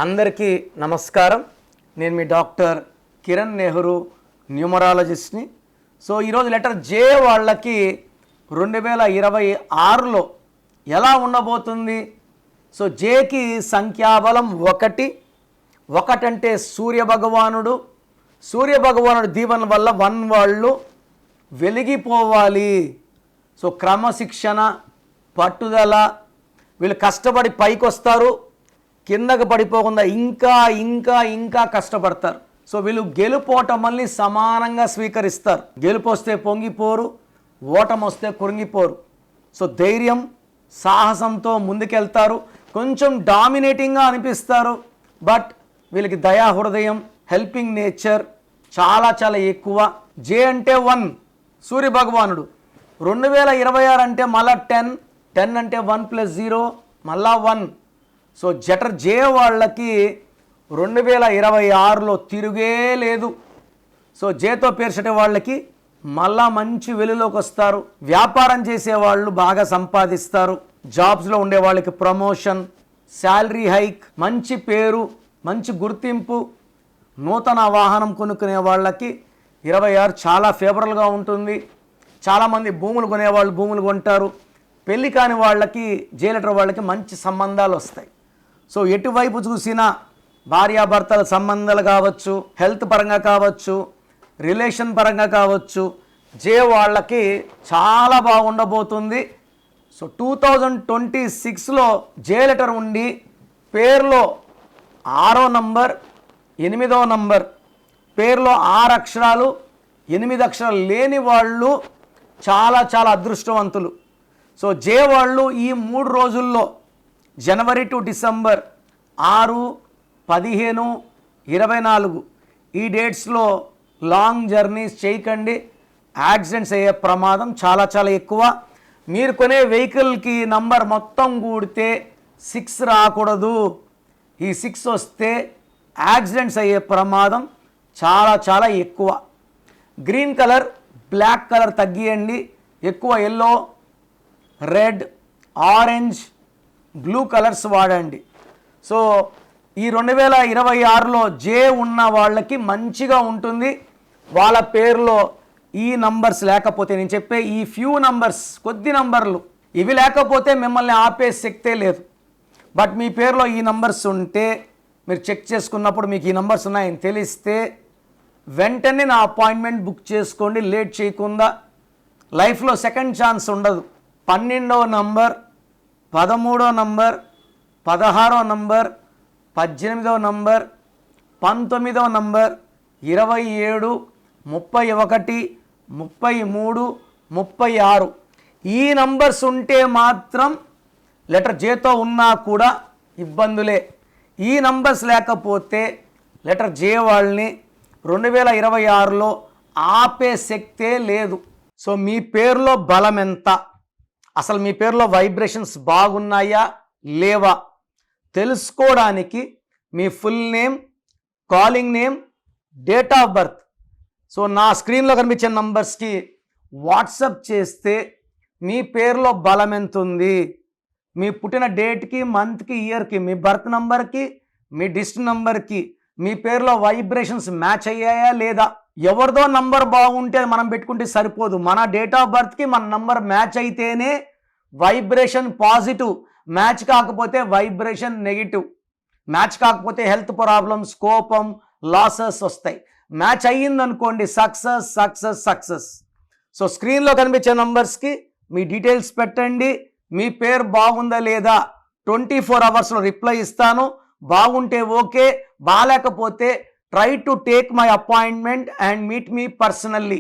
అందరికీ నమస్కారం. నేను మీ డాక్టర్ కిరణ్ నెహ్రూ, న్యూమరాలజిస్ట్ని. సో ఈరోజు లెటర్ జే వాళ్ళకి 2026లో ఎలా ఉండబోతుంది? సో జేకి సంఖ్యాబలం 1. 1 అంటే సూర్యభగవానుడు దీవెన వల్ల 1 వాళ్ళు వెలిగిపోవాలి. సో క్రమశిక్షణ, పట్టుదల, వీళ్ళు కష్టపడి పైకి వస్తారు, కిందకు పడిపోకుండా ఇంకా కష్టపడతారు. సో వీళ్ళు గెలుపోటమల్ని సమానంగా స్వీకరిస్తారు. గెలుపు వస్తే పొంగిపోరు, ఓటమి వస్తే కురింగిపోరు. సో ధైర్యం, సాహసంతో ముందుకెళ్తారు. కొంచెం డామినేటింగ్గా అనిపిస్తారు, బట్ వీళ్ళకి దయా హృదయం, హెల్పింగ్ నేచర్ చాలా ఎక్కువ. జే అంటే 1 సూర్య భగవానుడు. 2026 అంటే మళ్ళా 10 అంటే 1 + 0 మళ్ళా 1. సో జటర్ జే వాళ్ళకి 2026లో తిరుగే లేదు. సో జేతో పేర్చటే వాళ్ళకి మళ్ళా మంచి వెలుగులోకి వస్తారు. వ్యాపారం చేసేవాళ్ళు బాగా సంపాదిస్తారు. జాబ్స్లో ఉండే వాళ్ళకి ప్రమోషన్, శాలరీ హైక్, మంచి పేరు, మంచి గుర్తింపు. నూతన వాహనం కొనుక్కునే వాళ్ళకి 26 చాలా ఫేవరబుల్గా ఉంటుంది. చాలామంది భూములు కొనేవాళ్ళు భూములు కొంటారు. పెళ్ళి కాని వాళ్ళకి జే లెటర్ వాళ్ళకి మంచి సంబంధాలు వస్తాయి. సో ఎటువైపు చూసినా భార్యాభర్తల సంబంధాలు కావచ్చు, హెల్త్ పరంగా కావచ్చు, రిలేషన్ పరంగా కావచ్చు, జే వాళ్ళకి చాలా బాగుండబోతుంది. సో 2026లో జే లెటర్ ఉండి పేరులో 6వ నంబర్, 8వ నంబర్, పేరులో 6 అక్షరాలు 8 అక్షరాలు లేని వాళ్ళు చాలా అదృష్టవంతులు. సో జే వాళ్ళు ఈ 3 రోజుల్లో జనవరి టు డిసెంబర్ 6, 15, 24 ఈ డేట్స్లో లాంగ్ జర్నీస్ చేయకండి. యాక్సిడెంట్స్ అయ్యే ప్రమాదం చాలా ఎక్కువ. మీరు కొనే వెహికల్కి నంబర్ మొత్తం కూడితే 6 రాకూడదు. ఈ 6 వస్తే యాక్సిడెంట్స్ అయ్యే ప్రమాదం చాలా ఎక్కువ. గ్రీన్ కలర్, బ్లాక్ కలర్ తగ్గియండి. ఎక్కువ yellow, red, orange, blue colours వాడండి. సో ఈ 2026లో జే ఉన్న వాళ్ళకి మంచిగా ఉంటుంది. వాళ్ళ పేరులో ఈ నంబర్స్ లేకపోతే, నేను చెప్పే ఈ ఫ్యూ నంబర్స్, కొద్ది నంబర్లు ఇవి లేకపోతే మిమ్మల్ని ఆపే శక్తే లేదు. బట్ మీ పేరులో ఈ నంబర్స్ ఉంటే, మీరు చెక్ చేసుకున్నప్పుడు మీకు ఈ నంబర్స్ ఉన్నాయని తెలిస్తే వెంటనే నా అపాయింట్మెంట్ బుక్ చేసుకోండి, లేట్ చేయకుండా. లైఫ్లో సెకండ్ ఛాన్స్ ఉండదు. 12వ నంబర్, 13వ నంబర్, 16వ నంబర్, 18వ నంబర్, 19వ నంబర్, 27, 31, 33, 36 ఈ నంబర్స్ ఉంటే మాత్రం లెటర్ జేతో ఉన్నా కూడా ఇబ్బందులే. ఈ నంబర్స్ లేకపోతే లెటర్ జే వాళ్ళని 2026లో ఆపే శక్తే లేదు. సో మీ పేరులో బలం ఎంత, అసలు మీ పేరులో వైబ్రేషన్స్ బాగున్నాయా లేవా తెలుసుకోవడానికి మీ full name, calling name, date of birth so నా స్క్రీన్లో కనిపించే నంబర్స్కి వాట్సప్ చేస్తే మీ పేరులో బలం ఎంత ఉంది, మీ పుట్టిన డేట్కి, మంత్కి, ఇయర్కి, మీ బర్త్ నంబర్కి, మీ డిస్ట్రిక్ట్ నంబర్కి మీ పేరులో వైబ్రేషన్స్ మ్యాచ్ అయ్యాయా లేదా. ఎవరిదో నంబర్ బాగుంటే మనం పెట్టుకుంటే సరిపోదు. మన డేట్ ఆఫ్ బర్త్కి మన నంబర్ మ్యాచ్ అయితేనే వైబ్రేషన్ పాజిటివ్, మ్యాచ్ కాకపోతే వైబ్రేషన్ నెగిటివ్. మ్యాచ్ కాకపోతే హెల్త్ ప్రాబ్లమ్స్, కోపం, లాసెస్ వస్తాయి. మ్యాచ్ అయ్యిందనుకోండి సక్సెస్. సో స్క్రీన్లో కనిపించే నంబర్స్కి మీ డీటెయిల్స్ పెట్టండి. మీ పేరు బాగుందా లేదా 24 అవర్స్లో రిప్లై ఇస్తాను. బాగుంటే ఓకే, బాగాలేకపోతే try to take my appointment and meet me personally.